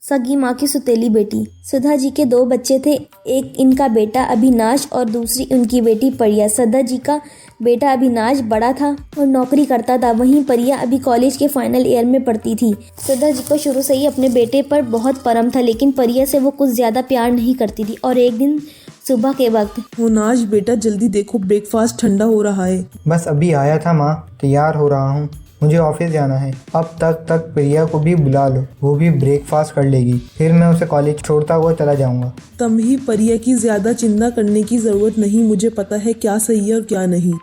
सगी माँ की सुतेली बेटी। सुधा जी के 2 बच्चे थे, एक इनका बेटा अभिनाश और दूसरी उनकी बेटी परिया। सुधा जी का बेटा अभिनाश बड़ा था और नौकरी करता था, वहीं परिया अभी कॉलेज के फाइनल ईयर में पढ़ती थी। सुधा जी को शुरू से ही अपने बेटे पर बहुत परम था, लेकिन परिया से वो कुछ ज़्यादा प्यार नहीं करती थी। और एक दिन सुबह के वक्त, होनाज बेटा जल्दी देखो, ब्रेकफास्ट ठंडा हो रहा है। बस अभी आया था माँ, तैयार हो रहा हूँ, मुझे ऑफिस जाना है। अब तक प्रिया को भी बुला लो, वो भी ब्रेकफास्ट कर लेगी, फिर मैं उसे कॉलेज छोड़ता हुआ चला जाऊँगा। तुम ही परिया की ज़्यादा चिंता करने की ज़रूरत नहीं, मुझे पता है क्या सही है और क्या नहीं।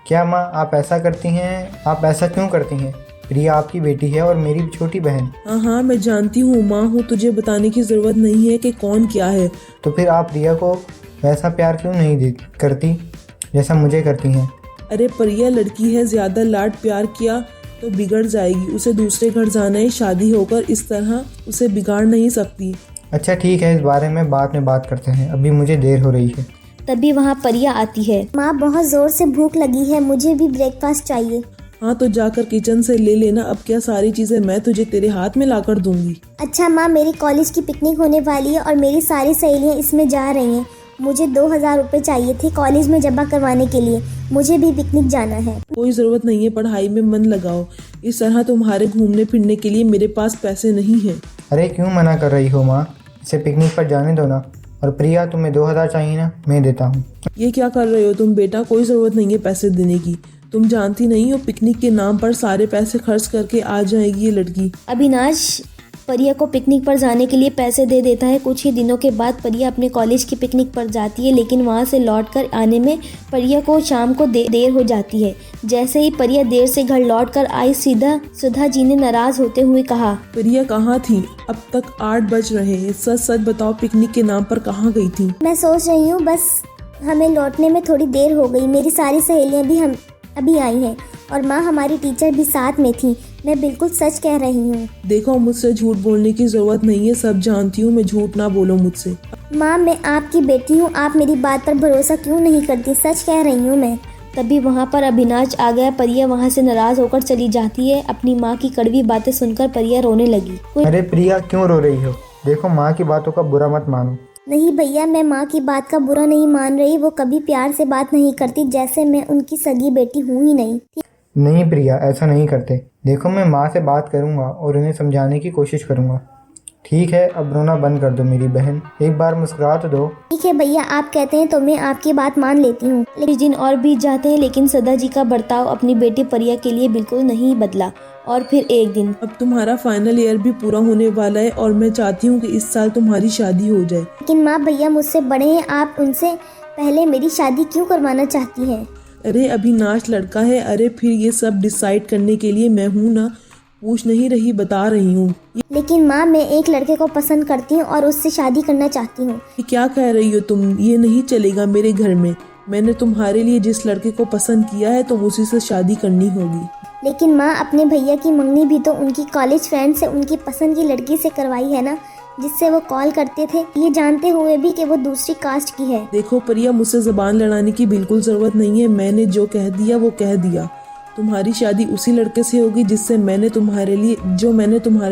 क्या माँ आप ऐसा करती हैं? आप ऐसा क्यों करती हैं? प्रिया आपकी बेटी है और मेरी छोटी बहन। हाँ मैं जानती हूँ माँ हूँ, तुझे बताने की ज़रूरत नहीं है कि कौन क्या है। तो फिर आप प्रिया को वैसा प्यार क्यों नहीं करती जैसा मुझे करती हैं? अरे परिया लड़की है, ज़्यादा लाड प्यार किया तो बिगड़ जाएगी, उसे दूसरे घर जाना है, शादी होकर इस तरह उसे बिगाड़ नहीं सकती। अच्छा ठीक है, इस बारे में बाद में बात करते हैं, अभी मुझे देर हो रही है। तभी वहाँ परिया आती है। माँ बहुत जोर से भूख लगी है, मुझे भी ब्रेकफास्ट चाहिए। हाँ तो जाकर किचन से ले लेना, अब क्या सारी चीज़ें मैं तुझे तेरे हाथ में लाकर दूंगी। अच्छा माँ, मेरी कॉलेज की पिकनिक होने वाली है और मेरी सारी सहेलियाँ इसमें जा रही हैं। मुझे 2000 रुपये चाहिए थे कॉलेज में जमा करवाने के लिए, मुझे भी पिकनिक जाना है। कोई ज़रूरत नहीं है, पढ़ाई में मन लगाओ, इस तरह तुम्हारे घूमने फिरने के लिए मेरे पास पैसे नहीं हैं। अरे क्यों मना कर रही हो माँ, इसे पिकनिक पर जाने दो ना। और प्रिया तुम्हें 2000 चाहिए ना, मैं देता हूँ। ये क्या कर रहे हो तुम बेटा, कोई ज़रूरत नहीं है पैसे देने की, तुम जानती नहीं हो पिकनिक के नाम पर सारे पैसे खर्च करके आ जाएगी ये लड़की। अविनाश परिया को पिकनिक पर जाने के लिए पैसे दे देता है। कुछ ही दिनों के बाद परिया अपने कॉलेज की पिकनिक पर जाती है, लेकिन वहां से लौटकर आने में परिया को शाम को देर हो जाती है। जैसे ही परिया देर से घर लौटकर आई, सीधा सुधा जी ने नाराज होते हुए कहा, परिया कहाँ थी? अब तक 8 बज रहे हैं, सच सच बताओ पिकनिक के नाम पर कहाँ गई थी? मैं सोच रही हूँ बस हमें लौटने में थोड़ी देर हो गई, मेरी सारी सहेलियाँ भी अभी आई हैं और माँ हमारी टीचर भी साथ में थी, मैं बिल्कुल सच कह रही हूँ। देखो मुझसे झूठ बोलने की जरूरत नहीं है, सब जानती हूँ मैं, झूठ ना बोलो मुझसे। माँ मैं आपकी बेटी हूँ, आप मेरी बात पर भरोसा क्यों नहीं करती, सच कह रही हूँ मैं। तभी वहाँ पर अविनाश आ गया। परिया वहाँ से नाराज होकर चली जाती है। अपनी माँ की कड़वी बातें सुनकर परिया रोने लगी। अरे प्रिया क्यों रो रही हो? देखो माँ की बातों का बुरा मत मानो। नहीं भैया, मैं माँ की बात का बुरा नहीं मान रही, वो कभी प्यार से बात नहीं करती, जैसे मैं उनकी सगी बेटी हूँ ही नहीं। नहीं प्रिया, ऐसा नहीं करते। देखो मैं माँ से बात करूँगा और उन्हें समझाने की कोशिश करूँगा। ठीक है, अब रोना बंद कर दो मेरी बहन, एक बार मुस्कुरा तो दो। ठीक है भैया, आप कहते हैं तो मैं आपकी बात मान लेती हूँ। कुछ दिन और बीत जाते हैं, लेकिन सदा जी का बर्ताव अपनी बेटी परिया के लिए बिल्कुल नहीं बदला। और फिर एक दिन, अब तुम्हारा फाइनल ईयर भी पूरा होने वाला है और मैं चाहती हूँ कि इस साल तुम्हारी शादी हो जाए। लेकिन माँ भैया मुझसे बड़े हैं, आप उनसे पहले मेरी शादी क्यों करवाना चाहती हैं? अरे अविनाश लड़का है, अरे फिर ये सब डिसाइड करने के लिए मैं हूँ ना, पूछ नहीं रही, बता रही हूँ। लेकिन माँ मैं एक लड़के को पसंद करती हूँ और उससे शादी करना चाहती हूँ। ये क्या कह रही हो तुम? ये नहीं चलेगा मेरे घर में, मैंने तुम्हारे लिए जिस लड़के को पसंद किया है तुम उसी से शादी करनी होगी। लेकिन माँ अपने भैया की मंगनी भी तो उनकी कॉलेज फ्रेंड से उनकी पसंद की लड़की से करवाई है ना, जिससे वो कॉल करते थे, ये जानते हुए भी कि वो दूसरी कास्ट की है। देखो परिया, मुझसे ज़बान लड़ाने की बिल्कुल ज़रूरत नहीं है, मैंने जो कह दिया वो कह दिया। तुम्हारी शादी उसी लड़के से होगी जिससे मैंने तुम्हारे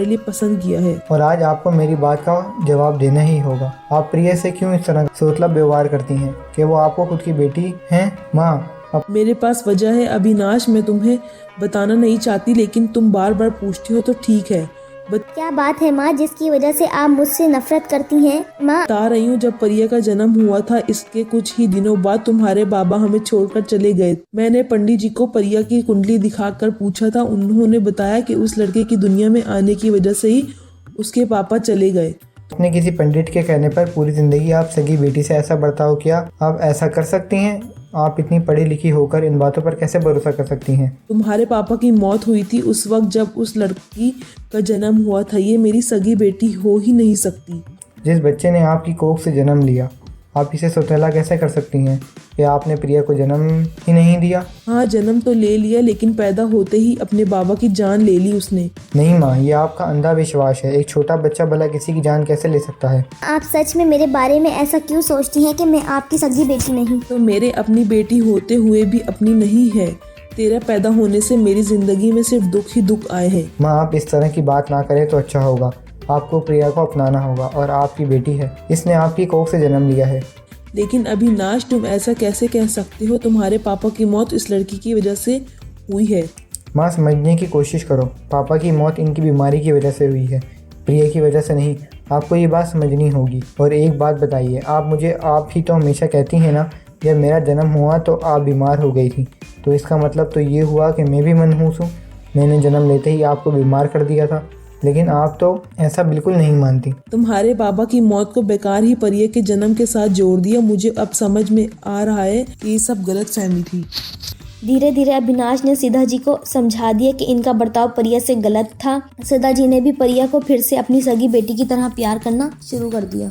लिए पसंद किया है। और आज आपको मेरी बात का जवाब देना ही होगा। आप प्रिया से क्यों इस तरह सोचला व्यवहार करती हैं कि वो आपको खुद की बेटी हैं? माँ मेरे पास वजह है अविनाश, मैं तुम्हें बताना नहीं चाहती, लेकिन तुम बार बार पूछती हो तो ठीक है। क्या बात है माँ जिसकी वजह से आप मुझसे नफरत करती हैं? माँ बता रही हूँ, जब परिया का जन्म हुआ था इसके कुछ ही दिनों बाद तुम्हारे बाबा हमें छोड़कर चले गए। मैंने पंडित जी को परिया की कुंडली दिखाकर पूछा था, उन्होंने बताया कि उस लड़के की दुनिया में आने की वजह से ही उसके पापा चले गए। अपने किसी पंडित के कहने पर पूरी जिंदगी आप सगी बेटी से ऐसा बर्ताव किया, आप ऐसा कर सकती हैं? आप इतनी पढ़ी लिखी होकर इन बातों पर कैसे भरोसा कर सकती हैं? तुम्हारे पापा की मौत हुई थी उस वक्त जब उस लड़की का जन्म हुआ था, ये मेरी सगी बेटी हो ही नहीं सकती। जिस बच्चे ने आपकी कोख से जन्म लिया, आप इसे सौतेला कैसे कर सकती हैं कि आपने प्रिया को जन्म ही नहीं दिया? हाँ जन्म तो ले लिया, लेकिन पैदा होते ही अपने बाबा की जान ले ली उसने। नहीं माँ, ये आपका अंधा विश्वास है। एक छोटा बच्चा भला किसी की जान कैसे ले सकता है? आप सच में मेरे बारे में ऐसा क्यों सोचती हैं कि मैं आपकी सगी बेटी नहीं? तो मेरे अपनी बेटी होते हुए भी अपनी नहीं है। तेरा पैदा होने से मेरी जिंदगी में सिर्फ दुख ही दुख आए हैं। माँ आप इस तरह की बात ना करें तो अच्छा होगा। आपको प्रिया को अपनाना होगा और आपकी बेटी है, इसने आपकी कोख से जन्म लिया है। लेकिन अविनाश, तुम ऐसा कैसे कह सकते हो? तुम्हारे पापा की मौत इस लड़की की वजह से हुई है। माँ, समझने की कोशिश करो। पापा की मौत इनकी बीमारी की वजह से हुई है, प्रिया की वजह से नहीं। आपको ये बात समझनी होगी। और एक बात बताइए, आप ही तो हमेशा कहती हैं ना, जब मेरा जन्म हुआ तो आप बीमार हो गई थी, तो इसका मतलब तो ये हुआ कि मैं भी मनहूस हूँ। मैंने जन्म लेते ही आपको बीमार कर दिया था, लेकिन आप तो ऐसा बिल्कुल नहीं मानती। तुम्हारे बाबा की मौत को बेकार ही परिया के जन्म के साथ जोड़ दिया। मुझे अब समझ में आ रहा है कि ये सब गलतफहमी थी। धीरे धीरे अविनाश ने सिद्धा जी को समझा दिया कि इनका बर्ताव परिया से गलत था। सिद्धा जी ने भी परिया को फिर से अपनी सगी बेटी की तरह प्यार करना शुरू कर दिया।